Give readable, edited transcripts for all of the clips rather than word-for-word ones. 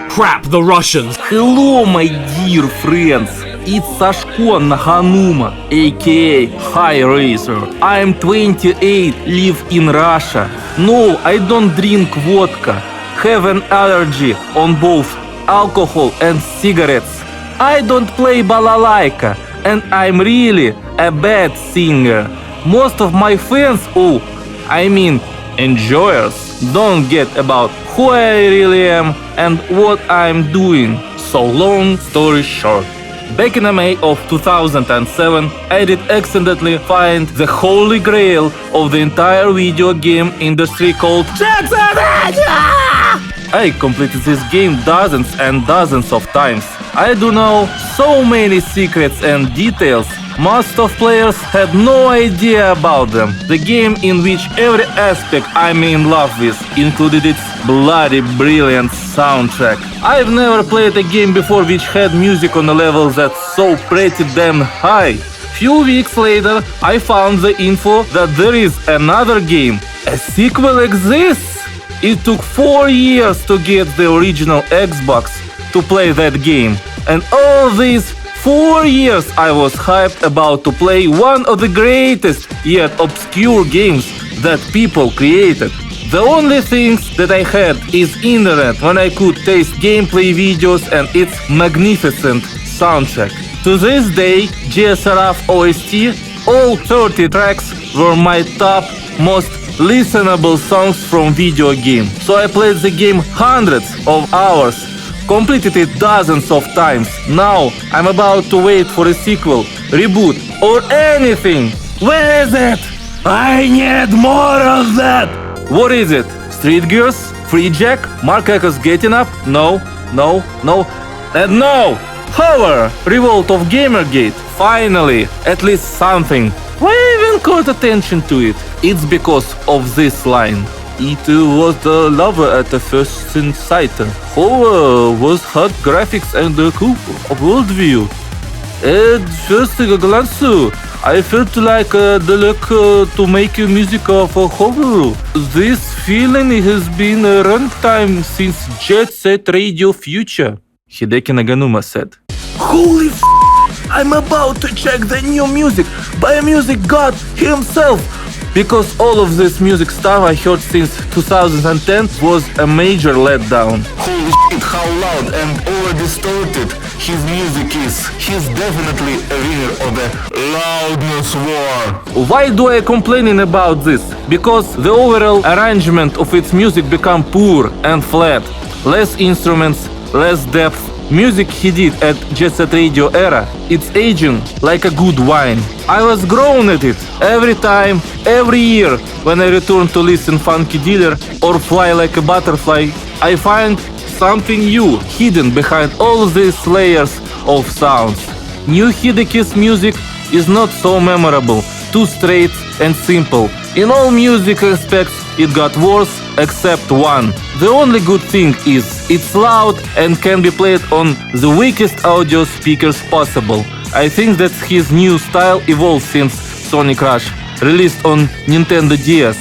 Crap, the Russians! Hello, my dear friends! It's Sashko Naganuma, aka High Racer. I'm 28, live in Russia. No, I don't drink vodka. Have an allergy on both alcohol and cigarettes. I don't play balalaika, and I'm really a bad singer. Most of my fans, enjoyers, don't get about who I really am and what I'm doing. So long story short. Back in May of 2007, I did accidentally find the holy grail of the entire video game industry called Jet Set Radio! I completed this game dozens and dozens of times. I do know so many secrets and details. Most of players had no idea about them. The game in which every aspect I'm in love with included its bloody brilliant soundtrack. I've never played a game before which had music on a level that's so pretty damn high. Few weeks later, I found the info that there is another game. A sequel exists! It took 4 years to get the original Xbox to play that game. And all these 4 years I was hyped about to play one of the greatest yet obscure games that people created. The only things that I had is internet when I could taste gameplay videos and its magnificent soundtrack. To this day, GSRF OST, all 30 tracks were my top most listenable songs from video game. So I played the game hundreds of hours, completed it dozens of times. Now I'm about to wait for a sequel, reboot, or anything. Where is it? I need more of that! What is it? Street Girls? Free Jack? Mark Echo's Getting Up? No, and no! Hover! Revolt of Gamergate. Finally, at least something. Why I even caught attention to it? It's because of this line. It was the lover at the first sight. Hover was hot graphics and a cool worldview. At first glance, I felt like the luck to make music of Hover. This feeling has been a runtime since Jet Set Radio Future, Hideki Naganuma said. Holy f***! I'm about to check the new music by a music god himself! Because all of this music stuff I heard since 2010 was a major letdown. Holy shit, how loud and over-distorted his music is. He's definitely a winner of the loudness war. Why do I complaining about this? Because the overall arrangement of its music become poor and flat. Less instruments, less depth. Music he did at Jet Set Radio era, it's aging like a good wine. I was grown at it. Every time, every year, when I return to listen Funky Dealer or Fly Like a Butterfly, I find something new hidden behind all these layers of sounds. New Hideki's music is not so memorable, too straight and simple. In all music aspects, it got worse except one. The only good thing is it's loud and can be played on the weakest audio speakers possible. I think that his new style evolved since Sonic Rush, released on Nintendo DS.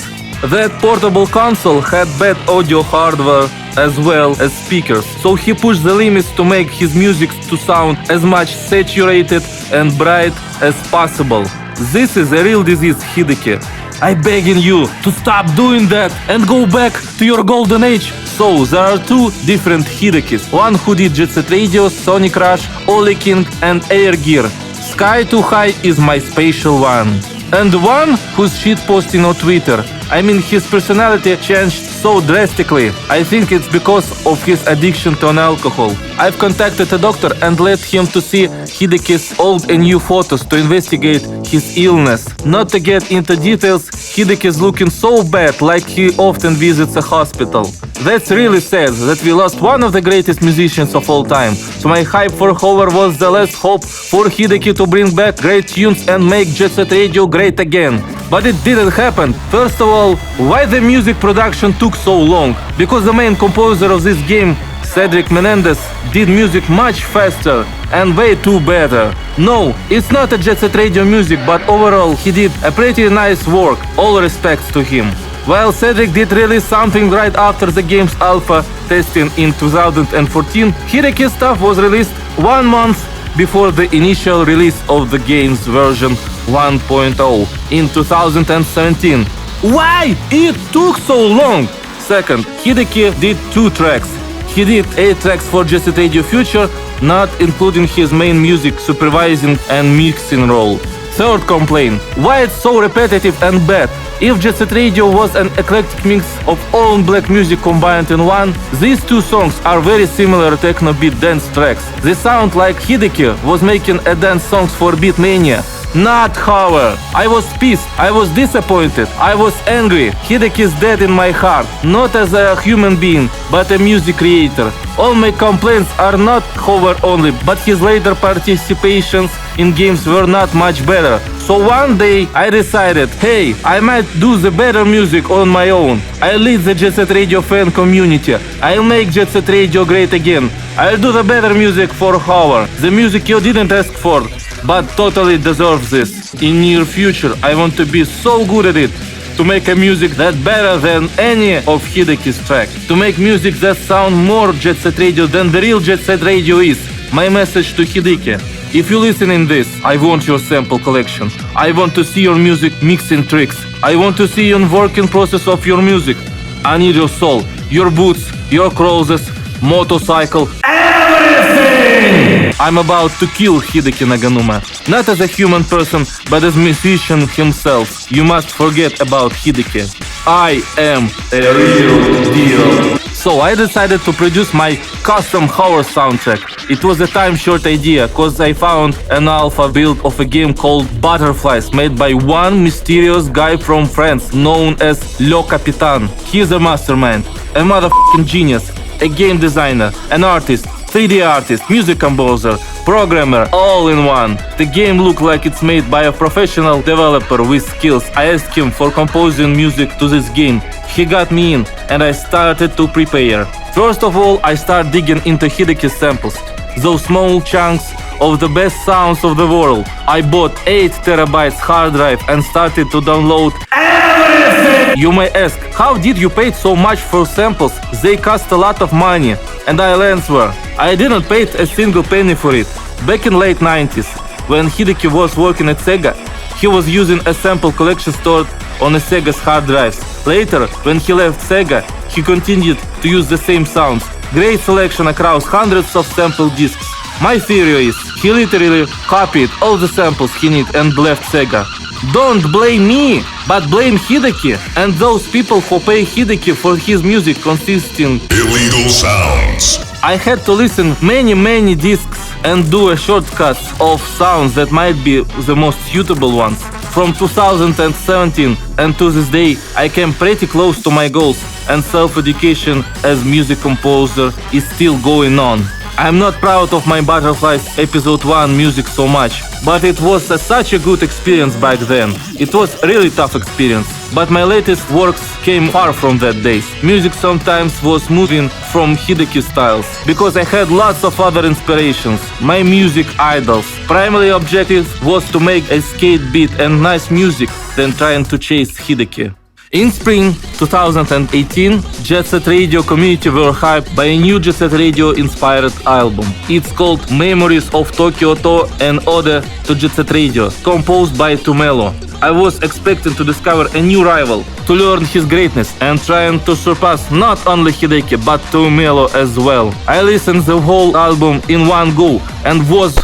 That portable console had bad audio hardware as well as speakers, so he pushed the limits to make his music to sound as much saturated and bright as possible. This is a real disease, Hideki. I'm begging you to stop doing that and go back to your golden age. So there are two different Hidekis. One who did Jet Set Radio, Sonic Rush, Oli King and Air Gear. Sky Too High is my special one. And one who's shitposting on Twitter. I mean, his personality changed so drastically. I think it's because of his addiction to alcohol. I've contacted a doctor and led him to see Hideki's old and new photos to investigate his illness. Not to get into details, Hideki is looking so bad, like he often visits a hospital. That's really sad that we lost one of the greatest musicians of all time. So my hype for Hover was the last hope for Hideki to bring back great tunes and make Jet Set Radio great again. But it didn't happen. First of all, why the music production took so long? Because the main composer of this game, Cedric Menendez, did music much faster and way too better. No, it's not a Jet Set Radio music, but overall he did a pretty nice work. All respects to him. While Cedric did release something right after the game's alpha testing in 2014, Hideki's stuff was released 1 month before the initial release of the game's version 1.0 in 2017. Why it took so long? Second, Hideki did 2 tracks. He did 8 tracks for Jet Set Radio Future, not including his main music supervising and mixing role. Third complaint, why it's so repetitive and bad? If Jet Set Radio was an eclectic mix of all black music combined in one, these 2 songs are very similar techno beat dance tracks. They sound like Hideki was making a dance songs for Beatmania. Not Hover. I was pissed, I was disappointed, I was angry. Hideki is dead in my heart, not as a human being, but a music creator. All my complaints are not Hover only, but his later participations in games were not much better. So one day I decided, hey, I might do the better music on my own. I'll lead the Jet Set Radio fan community. I'll make Jet Set Radio great again. I'll do the better music for Hover. The music you didn't ask for, but totally deserves this. In near future, I want to be so good at it, to make a music that's better than any of Hideki's tracks. To make music that sound more Jet Set Radio than the real Jet Set Radio is. My message to Hideki. If you listen in this, I want your sample collection. I want to see your music mixing tricks. I want to see you in working process of your music. I need your soul, your boots, your clothes, motorcycle, everything! I'm about to kill Hideki Naganuma. Not as a human person, but as musician himself. You must forget about Hideki. I am a real deal. So I decided to produce my custom horror soundtrack. It was a time-short idea, cause I found an alpha build of a game called Butterflies, made by one mysterious guy from France known as Le Capitan. He's a mastermind, a motherfucking genius, a game designer, an artist, 3D artist, music composer, programmer, all in one. The game looked like it's made by a professional developer with skills. I asked him for composing music to this game. He got me in, and I started to prepare. First of all, I started digging into Hideki's samples, those small chunks of the best sounds of the world. I bought 8 terabytes hard drive and started to download everything! You may ask, how did you pay so much for samples? They cost a lot of money. And I'll answer, I didn't pay a single penny for it. Back in late 90s, when Hideki was working at Sega, he was using a sample collection stored on a Sega's hard drives. Later, when he left Sega, he continued to use the same sounds. Great selection across hundreds of sample discs. My theory is, he literally copied all the samples he needed and left Sega. Don't blame me, but blame Hideki and those people who pay Hideki for his music consisting illegal sounds. I had to listen many discs and do a shortcut of sounds that might be the most suitable ones. From 2017 and to this day, I came pretty close to my goals, and self-education as music composer is still going on. I'm not proud of my Butterflies Episode 1 music so much, but it was such a good experience back then. It was a really tough experience, but my latest works came far from that days. Music sometimes was moving from Hideki styles, because I had lots of other inspirations. My music idols. Primary objective was to make a skate beat and nice music than trying to chase Hideki. In spring 2018, Jet Set Radio community were hyped by a new Jet Set Radio inspired album. It's called Memories of Tokyo To, an ode to Jet Set Radio, composed by Tumelo. I was expecting to discover a new rival, to learn his greatness and trying to surpass not only Hideki but Tumelo as well. I listened the whole album in one go and was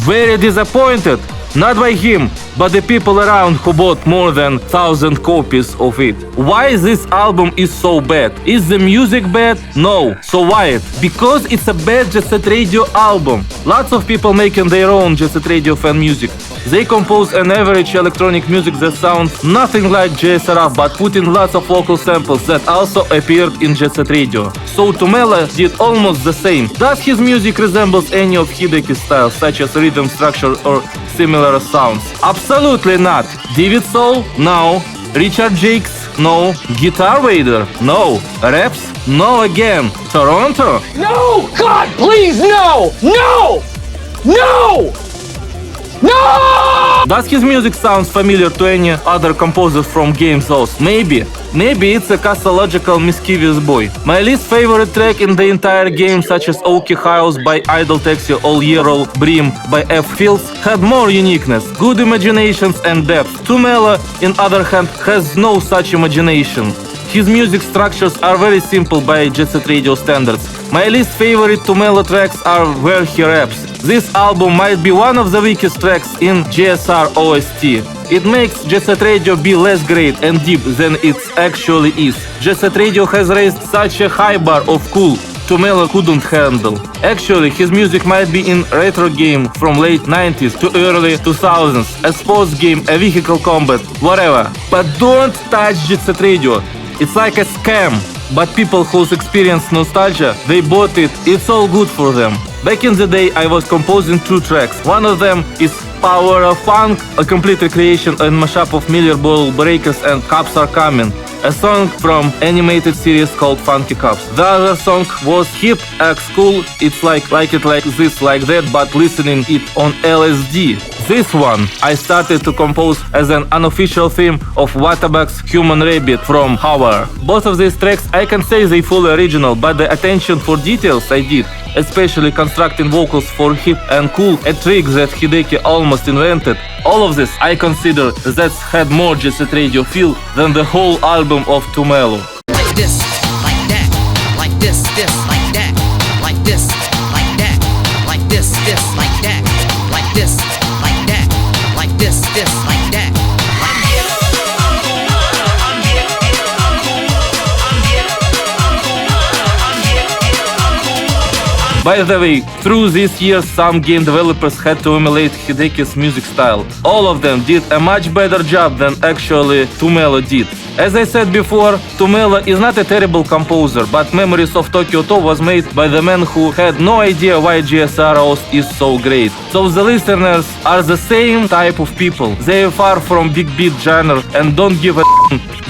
very disappointed. Not by him, but the people around who bought more than 1,000 copies of it. Why this album is so bad? Is the music bad? No. So why it? Because it's a bad Jet Set Radio album. Lots of people making their own Jet Set Radio fan music. They compose an average electronic music that sounds nothing like JSRF, but put in lots of local samples that also appeared in Jet Set Radio. So Tumelo did almost the same. Does his music resembles any of Hideki's styles, such as rhythm structure or similar sounds? Absolutely not. David Soul? No. Richard Jacques? No. Guitar Vader? No. Raps? No again. Toronto? No! God, please, no! No! No! Does his music sound familiar to any other composer from Game Zones? Maybe. Maybe it's a cosmological mischievous boy. My least favorite track in the entire game, such as Oki House by Idle Taxi, All Year Brim by F. Fields, had more uniqueness, good imaginations and depth. Tumelo, in other hand, has no such imagination. His music structures are very simple by Jet Set Radio standards. My least favorite Tumelo tracks are where he raps. This album might be one of the weakest tracks in GSR OST. It makes Jet Set Radio be less great and deep than it actually is. Jet Set Radio has raised such a high bar of cool Tumelo couldn't handle. Actually, his music might be in retro game from late 90s to early 2000s, a sports game, a vehicle combat, whatever. But don't touch Jet Set Radio. It's like a scam. But people who's experienced nostalgia, they bought it, it's all good for them. Back in the day, I was composing 2 tracks. One of them is Power of Funk, a complete recreation and mashup of Miller Ball Breakers and Cops Are Coming, a song from animated series called Funky Cops. The other song was Hip X Cool, it's like it like this, like that, but listening it on LSD. This one I started to compose as an unofficial theme of Watabak's Human Rabbit from Hover. Both of these tracks I can say they fully original, but the attention for details I did, especially constructing vocals for Hip and Cool, a trick that Hideki almost invented. All of this I consider that's had more Jet Set Radio feel than the whole album of Tumelo. Like this, like that, like this, like that, like this, like that, like this, like that, like this, like that, like this, like that. By the way, through these years some game developers had to emulate Hideki's music style. All of them did a much better job than actually Tumelo did. As I said before, Tumelo is not a terrible composer, but Memories of Tokyo To was made by the man who had no idea why GSR OST is so great. So the listeners are the same type of people. They are far from big beat genre and don't give a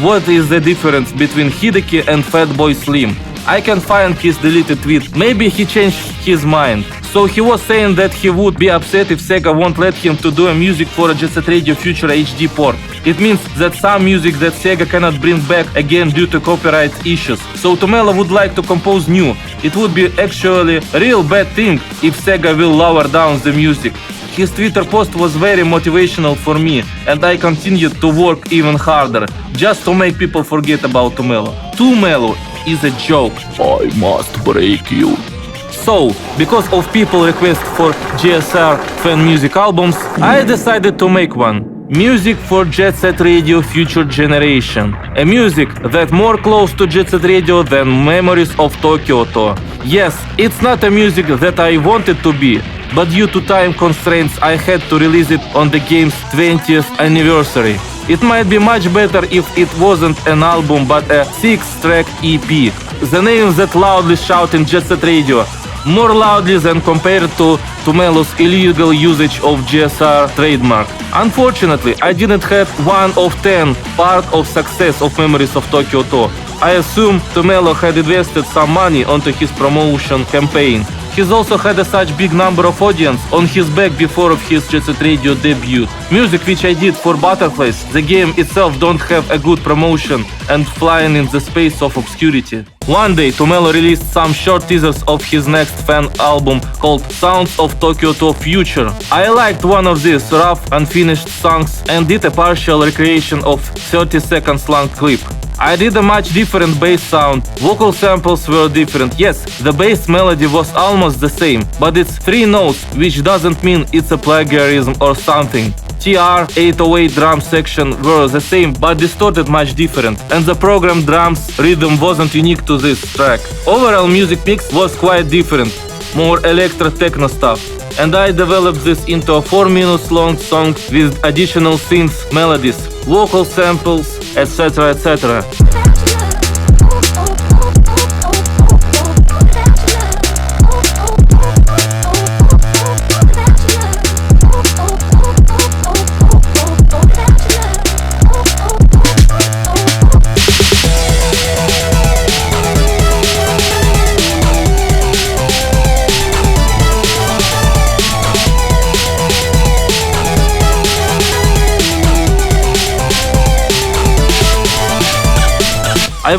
what is the difference between Hideki and Fatboy Slim. I can find his deleted tweet. Maybe he changed his mind. So he was saying that he would be upset if Sega won't let him to do a music for a Jet Set Radio Future HD port. It means that some music that Sega cannot bring back again due to copyright issues. So Tumelo would like to compose new. It would be actually a real bad thing if Sega will lower down the music. His Twitter post was very motivational for me, and I continued to work even harder, just to make people forget about Tumelo. Tumelo is a joke. I must break you. So, because of people request for GSR fan music albums, I decided to make one. Music for Jet Set Radio Future Generation. A music that more close to Jet Set Radio than Memories of Tokyo To. Yes, it's not a music that I wanted to be, but due to time constraints I had to release it on the game's 20th anniversary. It might be much better if it wasn't an album but a 6-track EP. The names that loudly shout in Jet Set Radio, more loudly than compared to Tumelo's illegal usage of GSR trademark. Unfortunately, I didn't have 1 of 10 part of success of Memories of Tokyo To. I assume Tumelo had invested some money onto his promotion campaign. He's also had a such big number of audience on his back before of his Jet Set Radio debut. Music which I did for Butterflies, the game itself don't have a good promotion and flying in the space of obscurity. One day Tumelo released some short teasers of his next fan album called Sounds of Tokyo To Future. I liked one of these rough unfinished songs and did a partial recreation of 30 seconds long clip. I did a much different bass sound, vocal samples were different. Yes, the bass melody was almost the same, but it's 3 notes, which doesn't mean it's a plagiarism or something. TR-808 drum section were the same but distorted much different, and the program drums rhythm wasn't unique to this track. Overall music mix was quite different, more electro-techno stuff. And I developed this into a 4 minutes long song with additional synth melodies, vocal samples, etc. etc.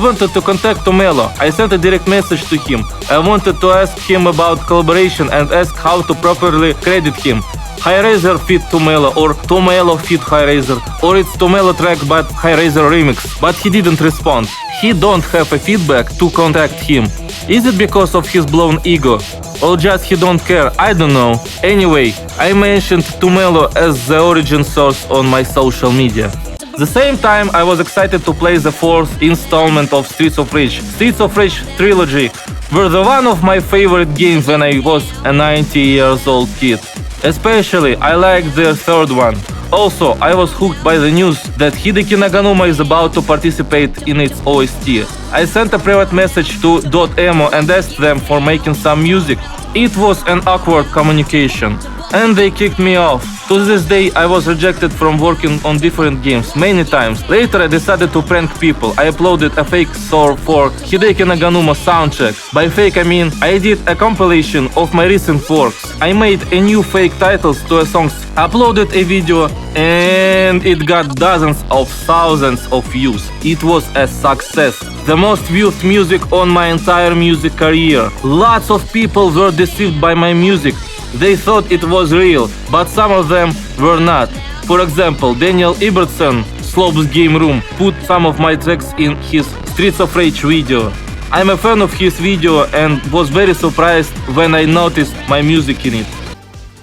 wanted to contact Tumelo. I sent a direct message to him. I wanted to ask him about collaboration and ask how to properly credit him. Highrazer feat Tumelo or Tumelo feat Highrazer, or it's Tumelo track but Highrazer remix, but he didn't respond. He don't have a feedback to contact him. Is it because of his blown ego? Or just he don't care? I don't know. Anyway, I mentioned Tumelo as the origin source on my social media. The same time, I was excited to play the fourth installment of Streets of Rage. Streets of Rage trilogy were the one of my favorite games when I was a 90 years old kid. Especially, I liked their third one. Also, I was hooked by the news that Hideki Naganuma is about to participate in its OST. I sent a private message to .emo and asked them for making some music. It was an awkward communication, and they kicked me off. To this day, I was rejected from working on different games many times. Later, I decided to prank people. I uploaded a fake score for Hideki Naganuma soundtrack. By fake, I mean I did a compilation of my recent works. I made a new fake titles to a songs, uploaded a video, and it got dozens of thousands of views. It was a success. The most viewed music on my entire music career. Lots of people were deceived by my music. They thought it was real, but some of them were not. For example, Daniel Ibertson, Slopes Game Room, put some of my tracks in his Streets of Rage video. I'm a fan of his video and was very surprised when I noticed my music in it.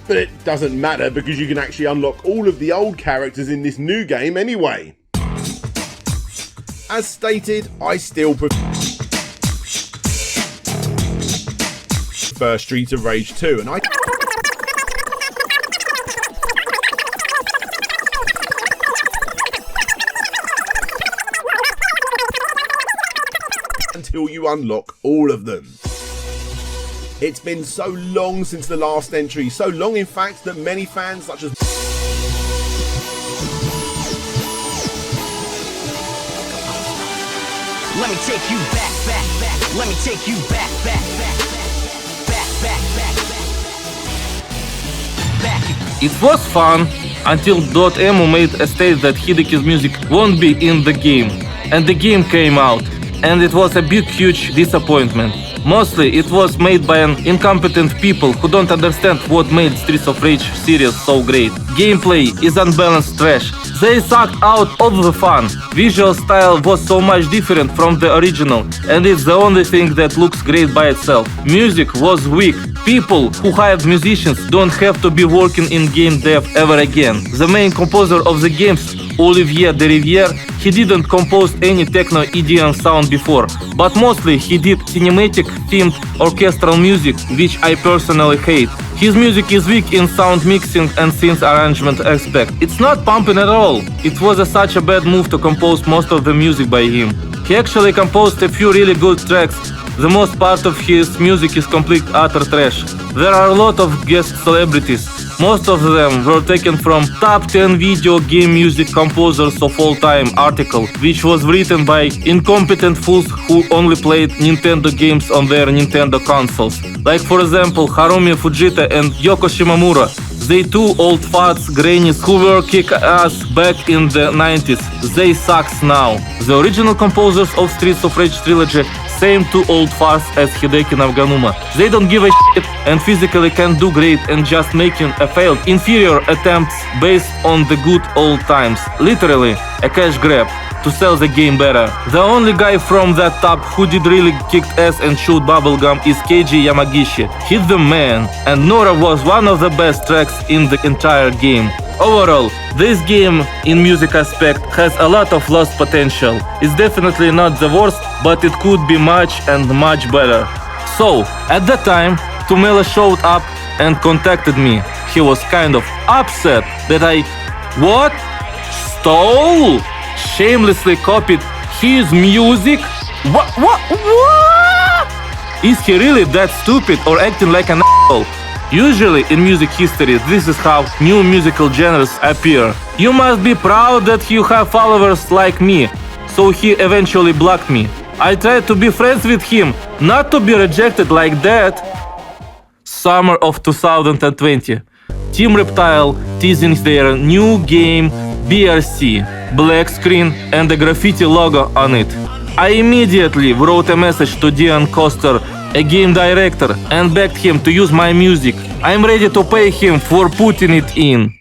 But it doesn't matter because you can actually unlock all of the old characters in this new game anyway. As stated, I still prefer Streets of Rage 2, and until you unlock all of them. It's been so long since the last entry, so long in fact that many fans such as let me take you back, back, back. Let me take you back, back, back, back, back, back, back, back. It was fun until .emo made a state that Hideki's music won't be in the game, and the game came out, and it was a big huge disappointment. Mostly it was made by an incompetent people who don't understand what made Streets of Rage series so great. Gameplay is unbalanced trash. They sucked out all the fun. Visual style was so much different from the original, and it's the only thing that looks great by itself. Music was weak. People who hired musicians don't have to be working in game dev ever again. The main composer of the games, Olivier Derivière, he didn't compose any techno EDM sound before, but mostly he did cinematic themed orchestral music, which I personally hate. His music is weak in sound mixing and synth arrangement aspect. It's not pumping at all. It was such a bad move to compose most of the music by him. He actually composed a few really good tracks. The most part of his music is complete utter trash. There are a lot of guest celebrities. Most of them were taken from Top 10 Video Game Music Composers of All Time article, which was written by incompetent fools who only played Nintendo games on their Nintendo consoles. Like for example Harumi Fujita and Yoko Shimomura. They two old farts grannies who were kick-ass back in the 90s. They sucks now. The original composers of Streets of Rage trilogy, same two old farts as Hideki Naganuma. They don't give a shit and physically can do great and just making a failed inferior attempts based on the good old times. Literally a cash grab to sell the game better. The only guy from that top who did really kicked ass and chewed bubblegum is Keiji Yamagishi. He's the man, and Nora was one of the best tracks in the entire game. Overall, this game in music aspect has a lot of lost potential. It's definitely not the worst, but it could be much and much better. So, at that time, Tumelo showed up and contacted me. He was kind of upset that I stole? Shamelessly copied his music? What? Is he really that stupid or acting like an asshole? Usually in music history, this is how new musical genres appear. You must be proud that you have followers like me. So he eventually blocked me. I tried to be friends with him, not to be rejected like that. Summer of 2020. Team Reptile teasing their new game BRC, black screen and a graffiti logo on it. I immediately wrote a message to Dion Coster, a game director, and begged him to use my music. I'm ready to pay him for putting it in.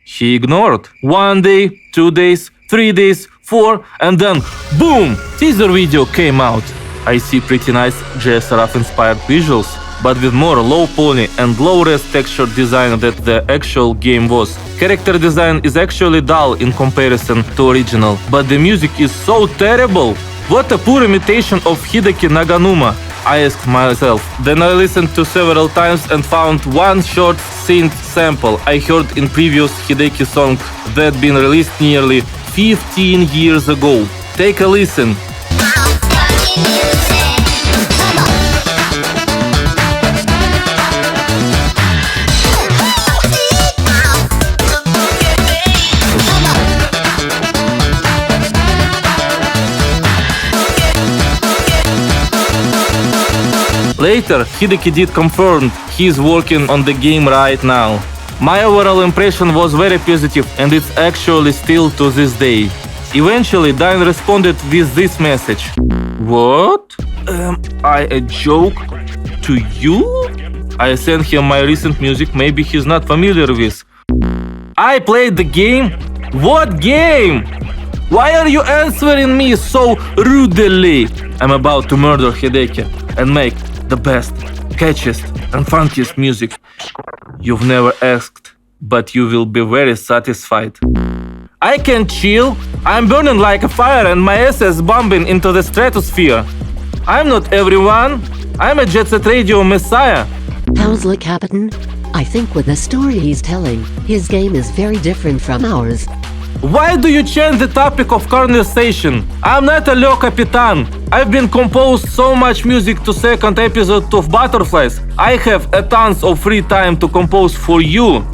He ignored. 1 day, 2 days, 3 days, 4, and then boom! Teaser video came out. I see pretty nice JSRF inspired visuals, but with more low poly and low res texture design than the actual game was. Character design is actually dull in comparison to original, but the music is so terrible. What a poor imitation of Hideki Naganuma, I asked myself. Then I listened to several times and found one short synth sample I heard in previous Hideki song that been released nearly 15 years ago. Take a listen. Later, Hideki did confirm he's working on the game right now. My overall impression was very positive and it's actually still to this day. Eventually, Dion responded with this message. What? Am I a joke to you? I sent him my recent music maybe he's not familiar with. I played the game? What game? Why are you answering me so rudely? I'm about to murder Hideki and make the best, catchiest and funkiest music you've never asked, but you will be very satisfied. I can chill. I'm burning like a fire and my ass is bombing into the stratosphere. I'm not everyone. I'm a Jet Set Radio messiah. How's Le Capitan? I think with the story he's telling, his game is very different from ours. Why do you change the topic of conversation? I'm not a Le Capitan. I've been composed so much music to second episode of Butterflies. I have a tons of free time to compose for you.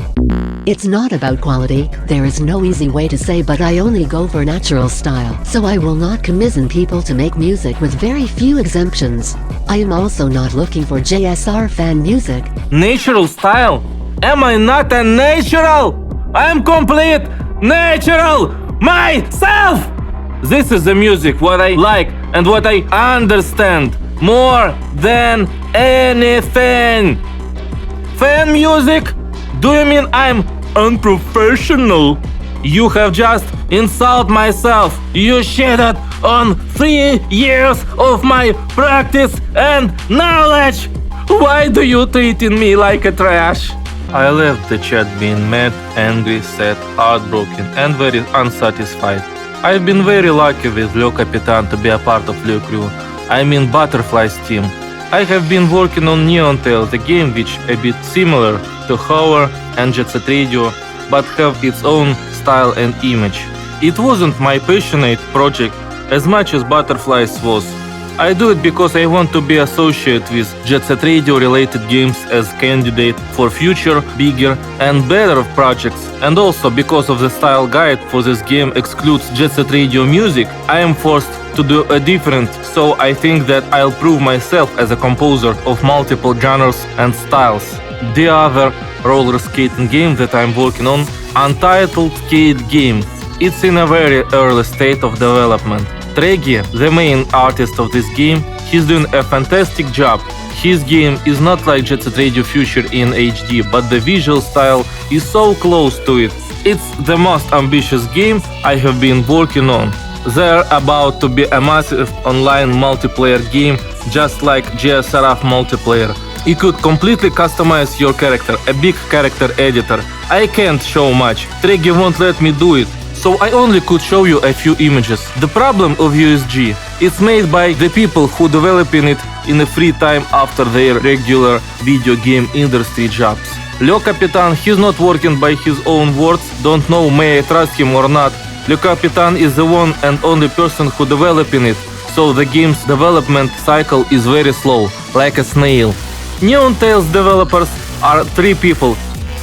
It's not about quality, there is no easy way to say, but I only go for natural style, so I will not commission people to make music with very few exemptions. I am also not looking for JSR fan music. Natural style? Am I not a natural? I'm complete natural myself! This is the music what I like and what I understand more than anything. Fan music? Do you mean I'm unprofessional? You have just insulted myself. You shitted on 3 years of my practice and knowledge. Why do you treating me like a trash? I left the chat being mad, angry, sad, heartbroken and very unsatisfied. I've been very lucky with Le Capitan to be a part of Le Crew. I mean Butterflies team. I have been working on Neon Tail, the game which a bit similar to Hover and Jet Set Radio, but have its own style and image. It wasn't my passionate project as much as Butterflies was. I do it because I want to be associated with Jet Set Radio related games as candidate for future, bigger and better projects, and also because of the style guide for this game excludes Jet Set Radio music, I am forced to do a different, so I think that I'll prove myself as a composer of multiple genres and styles. The other roller skating game that I'm working on, Untitled Skate Game. It's in a very early state of development. Tregi, the main artist of this game, he's doing a fantastic job. His game is not like Jet Set Radio Future in HD, but the visual style is so close to it. It's the most ambitious game I have been working on. They're about to be a massive online multiplayer game, just like JSRF multiplayer. You could completely customize your character, a big character editor. I can't show much, Tregi won't let me do it, so I only could show you a few images. The problem of USG, it's made by the people who developing it in a free time after their regular video game industry jobs. Le Capitan, he's not working by his own words, don't know may I trust him or not. Le Capitan is the one and only person who developing it, so the game's development cycle is very slow, like a snail. Neon Tales developers are 3 people,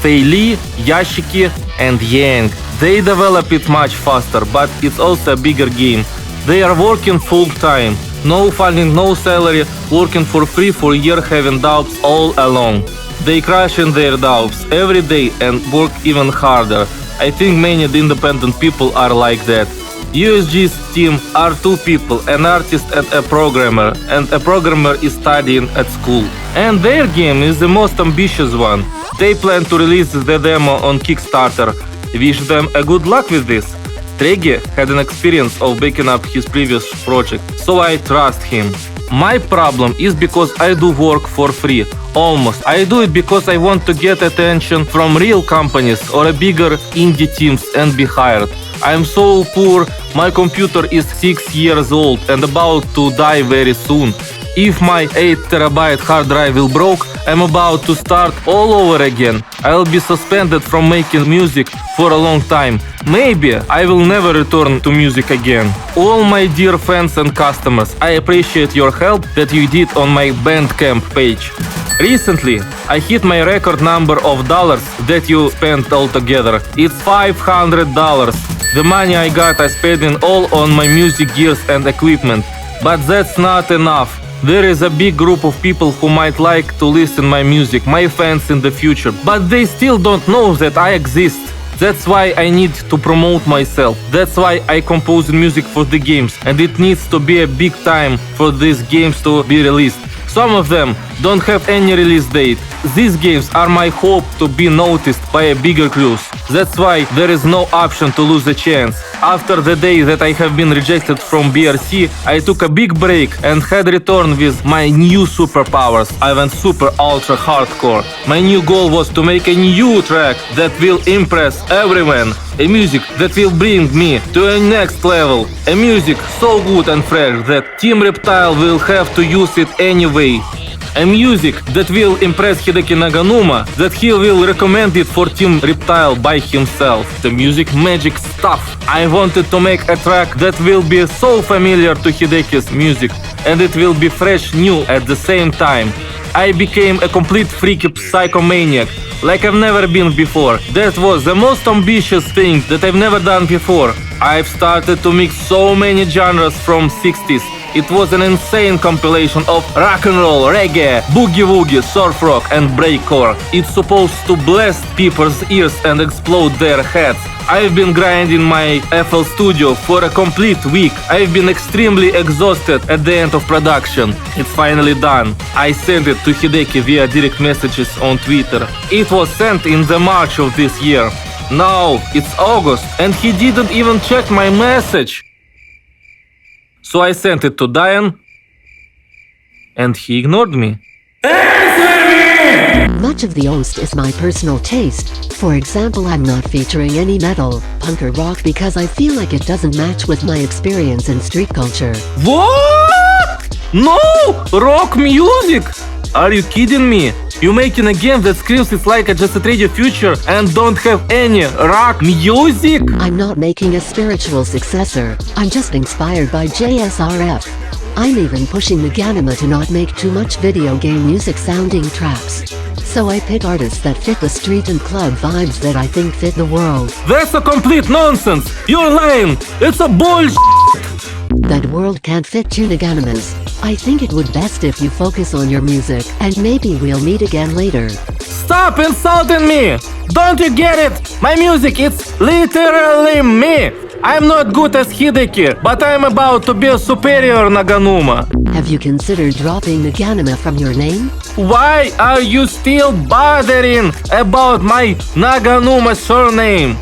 Fei Li, Yashiki and Yang. They develop it much faster, but it's also a bigger game. They are working full time, no funding, no salary, working for free for a year, having doubts all along. They crush in their doubts every day and work even harder. I think many independent people are like that. USG's team are two people, an artist and a programmer is studying at school. And their game is the most ambitious one. They plan to release the demo on Kickstarter. Wish them a good luck with this. Tregi had an experience of backing up his previous project, so I trust him. My problem is because I do work for free. Almost. I do it because I want to get attention from real companies or a bigger indie teams and be hired. I am so poor, my computer is 6 years old and about to die very soon. If my 8TB hard drive will broke, I'm about to start all over again. I'll be suspended from making music for a long time. Maybe I will never return to music again. All my dear fans and customers, I appreciate your help that you did on my Bandcamp page. Recently, I hit my record number of dollars that you spent altogether. It's $500. The money I got I spent it all on my music gears and equipment. But that's not enough. There is a big group of people who might like to listen my music, my fans in the future, but they still don't know that I exist. That's why I need to promote myself. That's why I compose music for the games, and it needs to be a big time for these games to be released. Some of them don't have any release date. These games are my hope to be noticed by a bigger crews. That's why there is no option to lose a chance. After the day that I have been rejected from BRC, I took a big break and had returned with my new superpowers. I went super ultra hardcore. My new goal was to make a new track that will impress everyone. A music that will bring me to a next level. A music so good and fresh that Team Reptile will have to use it anyway. A music that will impress Hideki Naganuma, that he will recommend it for Team Reptile by himself. The music magic stuff. I wanted to make a track that will be so familiar to Hideki's music, and it will be fresh new at the same time. I became a complete freaky psychomaniac, like I've never been before. That was the most ambitious thing that I've never done before. I've started to mix so many genres from 60s. It was an insane compilation of rock and roll, reggae, boogie-woogie, surf rock and breakcore. It's supposed to blast people's ears and explode their heads. I've been grinding my FL Studio for a complete week. I've been extremely exhausted at the end of production. It's finally done. I sent it to Hideki via direct messages on Twitter. It was sent in the March of this year. Now it's August and he didn't even check my message. So I sent it to Diane and he ignored me. Much of the Ost is my personal taste. For example, I'm not featuring any metal, punk or rock because I feel like it doesn't match with my experience in street culture. What? No! Rock music? Are you kidding me? You making a game that screams it's like a Just a Radio future and don't have any rock music? I'm not making a spiritual successor. I'm just inspired by JSRF. I'm even pushing Naganuma to not make too much video game music sounding tracks. So I pick artists that fit the street and club vibes that I think fit the world. That's a complete nonsense! You're lying! It's a bullshit! That world can't fit two Naganumas. I think it would best if you focus on your music, and maybe we'll meet again later. Stop insulting me! Don't you get it? My music, it's literally me! I'm not good as Hideki, but I'm about to be a superior Naganuma. Have you considered dropping Naganuma from your name? Why are you still bothering about my Naganuma surname?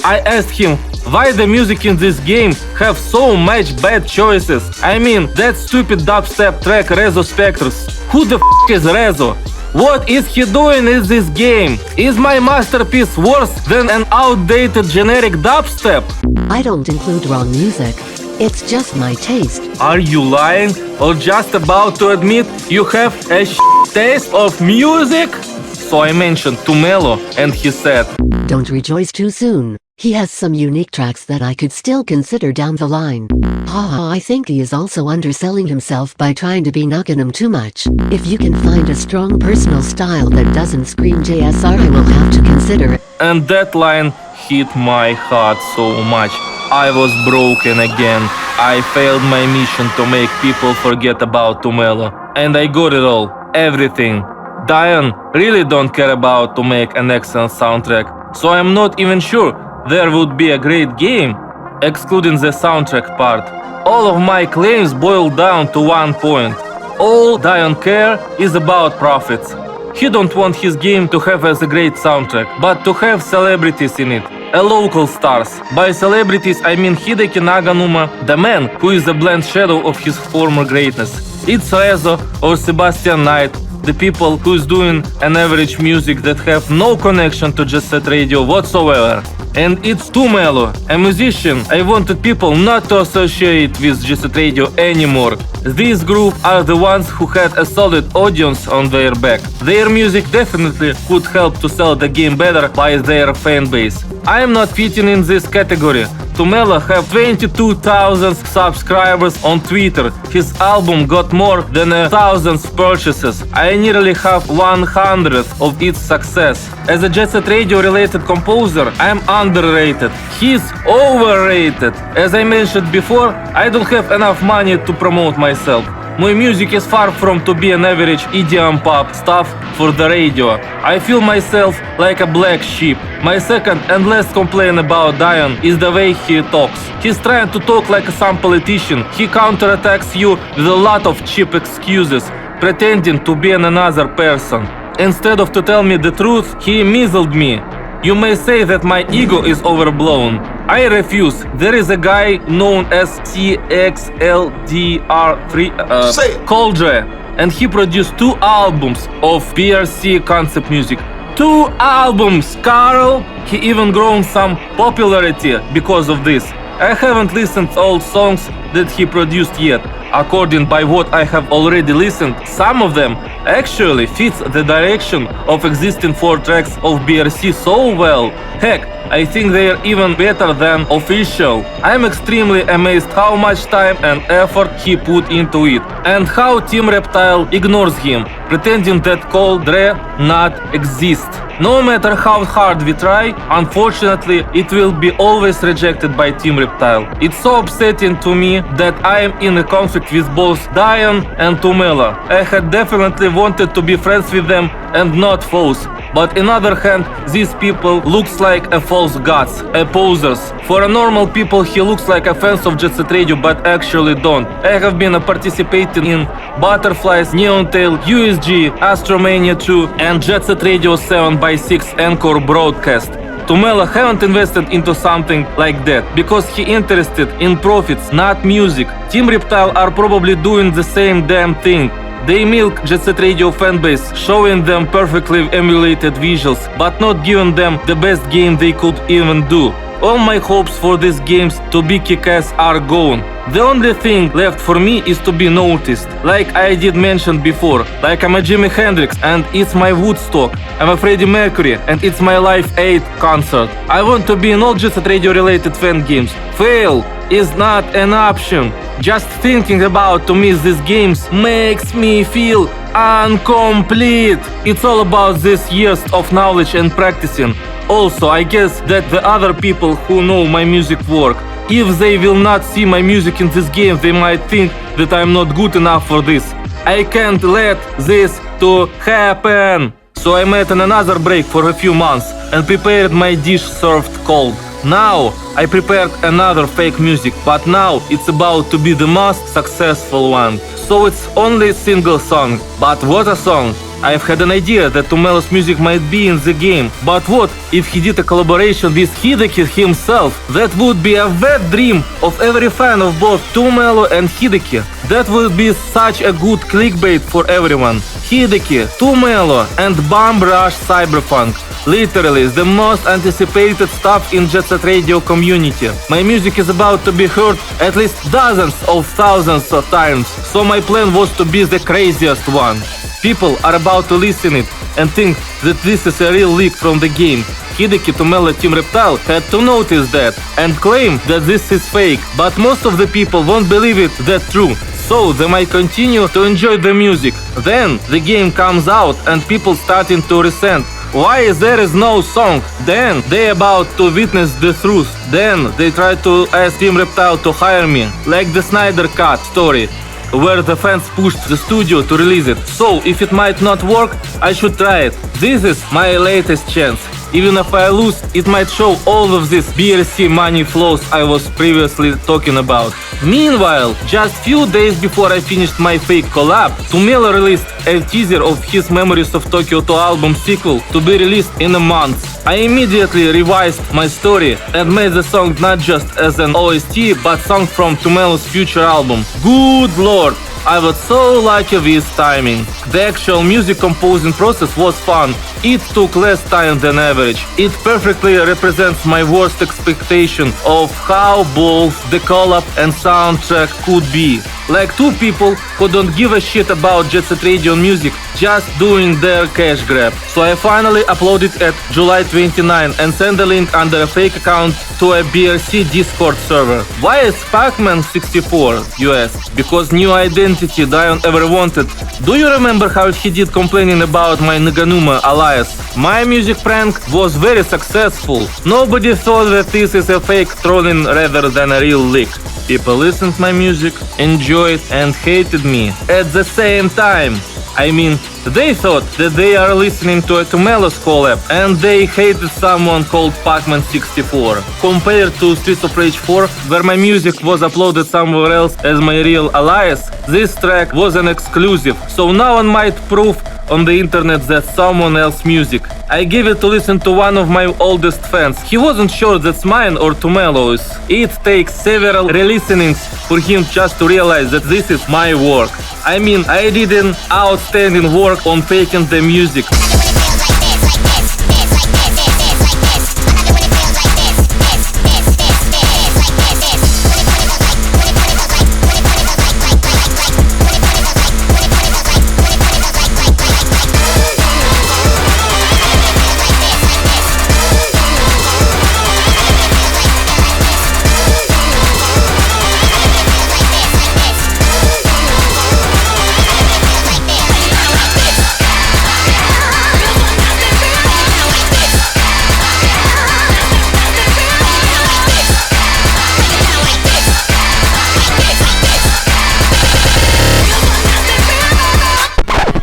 I asked him why the music in this game have so much bad choices. I mean, that stupid dubstep track Rezo Spectres. Who the f is Rezo? What is he doing in this game? Is my masterpiece worse than an outdated generic dubstep? I don't include wrong music. It's just my taste. Are you lying or just about to admit you have a taste of music? So I mentioned Tumelo and he said, Don't rejoice too soon. He has some unique tracks that I could still consider down the line. I think he is also underselling himself by trying to be Naganum too much. If you can find a strong personal style that doesn't scream JSR, I will have to consider it. And that line hit my heart so much. I was broken again. I failed my mission to make people forget about Tumelo. And I got it all. Everything. Diane really don't care about to make an excellent soundtrack. So I'm not even sure there would be a great game. excluding the soundtrack part. All of my claims boil down to one point. All Dion care is about profits. He don't want his game to have as a great soundtrack, but to have celebrities in it. Local stars. By celebrities I mean Hideki Naganuma, the man who is a bland shadow of his former greatness. It's Rezo or Sebastian Knight, the people who's doing an average music that have no connection to Jet Set Radio whatsoever. And it's Tumelo, a musician I wanted people not to associate with Jet Set Radio anymore. These group are the ones who had a solid audience on their back. Their music definitely could help to sell the game better by their fan base. I am not fitting in this category. Tumelo have 22,000 subscribers on Twitter. His album got more than 1,000 purchases. I nearly have 100 of its success. As a Jet Set Radio related composer, I am underrated. He's overrated. As I mentioned before, I don't have enough money to promote myself. My music is far from to be an average EDM pop stuff for the radio. I feel myself like a black sheep. My second and last complaint about Dion is the way he talks. He's trying to talk like some politician. He counterattacks you with a lot of cheap excuses, pretending to be another person. Instead of to tell me the truth, he muzzled me. You may say that my ego is overblown. I refuse. There is a guy known as TXLDR3 Coldre, and he produced 2 albums of BRC concept music. 2 albums, Carl! He even grown some popularity because of this. I haven't listened to all songs that he produced yet. According by what I have already listened, some of them actually fits the direction of existing 4 tracks of BRC so well. Heck, I think they are even better than official. I'm extremely amazed how much time and effort he put into it, and how Team Reptile ignores him, pretending that Coldre not exist. No matter how hard we try, unfortunately, it will be always rejected by Team Reptile. It's so upsetting to me that I am in a conflict with both Dion and Tumelo. I had definitely wanted to be friends with them and not foes. But on the other hand, these people looks like a false gods, a posers. For a normal people, he looks like a fans of Jet Set Radio, but actually don't. I have been participating in Butterflies, Neon Tail, USG, Astromania 2 and Jet Set Radio 7x6 Encore broadcast. Tumelo haven't invested into something like that because he interested in profits, not music. Team Reptile are probably doing the same damn thing. They milk Jet Set Radio fanbase, showing them perfectly emulated visuals, but not giving them the best game they could even do. All my hopes for these games to be kick-ass are gone. The only thing left for me is to be noticed. Like I did mention before, like I'm a Jimi Hendrix and it's my Woodstock. I'm a Freddie Mercury and it's my Live Aid concert. I want to be in all Jet Set Radio related fan games. Fail is not an option. Just thinking about to miss these games makes me feel incomplete. It's all about these years of knowledge and practicing. Also, I guess that the other people who know my music work, if they will not see my music in this game, they might think that I'm not good enough for this. I can't let this to happen. So I made another break for a few months and prepared my dish served cold. Now I prepared another fake music, but now it's about to be the most successful one. So it's only a single song, but what a song! I've had an idea that Tumelo's music might be in the game, but what if he did a collaboration with Hideki himself? That would be a wet dream of every fan of both Tumelo and Hideki. That would be such a good clickbait for everyone. Hideki, Tumelo and Bomb Rush Cyberpunk. Literally the most anticipated stuff in Jet Set Radio community. My music is about to be heard at least dozens of thousands of times, so my plan was to be the craziest one. People are about to listen it and think that this is a real leak from the game. Hideki, Tumelo, Team Reptile had to notice that and claim that this is fake, but most of the people won't believe it that true. So they might continue to enjoy the music. Then the game comes out and people starting to resent. Why there is no song? Then they about to witness the truth. Then they try to ask Team Reptile to hire me, like the Snyder Cut story, where the fans pushed the studio to release it. So if it might not work, I should try it. This is my latest chance. Even if I lose, it might show all of this BRC money flows I was previously talking about. Meanwhile, just few days before I finished my fake collab, Tumelo released a teaser of his Memories of Tokyo 2 album sequel to be released in a month. I immediately revised my story and made the song not just as an OST, but song from Tumelo's future album. Good lord, I was so lucky with timing. The actual music composing process was fun. It took less time than average. It perfectly represents my worst expectation of how both the collab and soundtrack could be. Like two people who don't give a shit about Jet Set Radio music, just doing their cash grab. So I finally uploaded at July 29 and sent a link under a fake account to a BRC Discord server. Why is Pac-Man 64 US? Because new identity Dion ever wanted. Do you remember how he did complaining about my Naganuma alias? My music prank was very successful. Nobody thought that this is a fake trolling rather than a real leak. People listened to my music, enjoyed and hated me at the same time. I mean, they thought that they are listening to a Tumelo's collab and they hated someone called Pac-Man 64. Compared to Streets of Rage 4, where my music was uploaded somewhere else as my real alias, this track was an exclusive, so no one might prove on the internet that someone else's music. I gave it to listen to one of my oldest fans. He wasn't sure that's mine or Tumelo's. It takes several re-listenings for him just to realize that this is my work. I mean, I did an outstanding work on faking the music.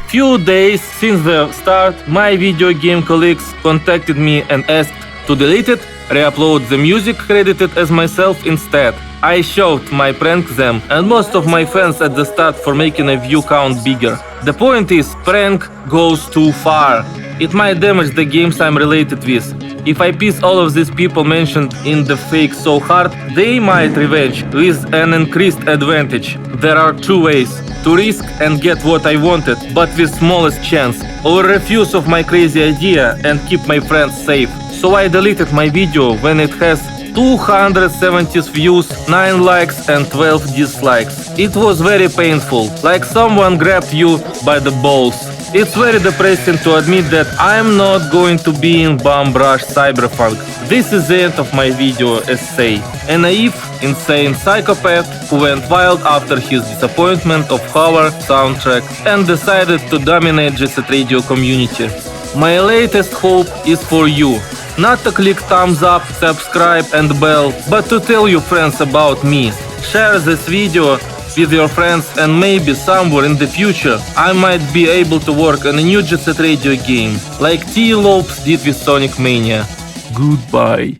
Few days since the start, my video game colleagues contacted me and asked to delete it, re-upload the music credited as myself instead. I showed my prank them and most of my fans at the start for making a view count bigger. The point is, prank goes too far. It might damage the games I'm related with. If I piss all of these people mentioned in the fake so hard, they might revenge with an increased advantage. There are two ways: to risk and get what I wanted, but with smallest chance, or refuse of my crazy idea and keep my friends safe. So I deleted my video when it has 270 views, 9 likes and 12 dislikes. It was very painful, like someone grabbed you by the balls. It's very depressing to admit that I'm not going to be in Bum Rush Cyberpunk. This is the end of my video essay. A naive, insane psychopath who went wild after his disappointment of our soundtrack and decided to dominate Jet Set Radio community. My latest hope is for you. Not to click thumbs up, subscribe and bell, but to tell your friends about me. Share this video with your friends and maybe somewhere in the future I might be able to work on a new Jet Set Radio game, like T. Lopes did with Sonic Mania. Goodbye.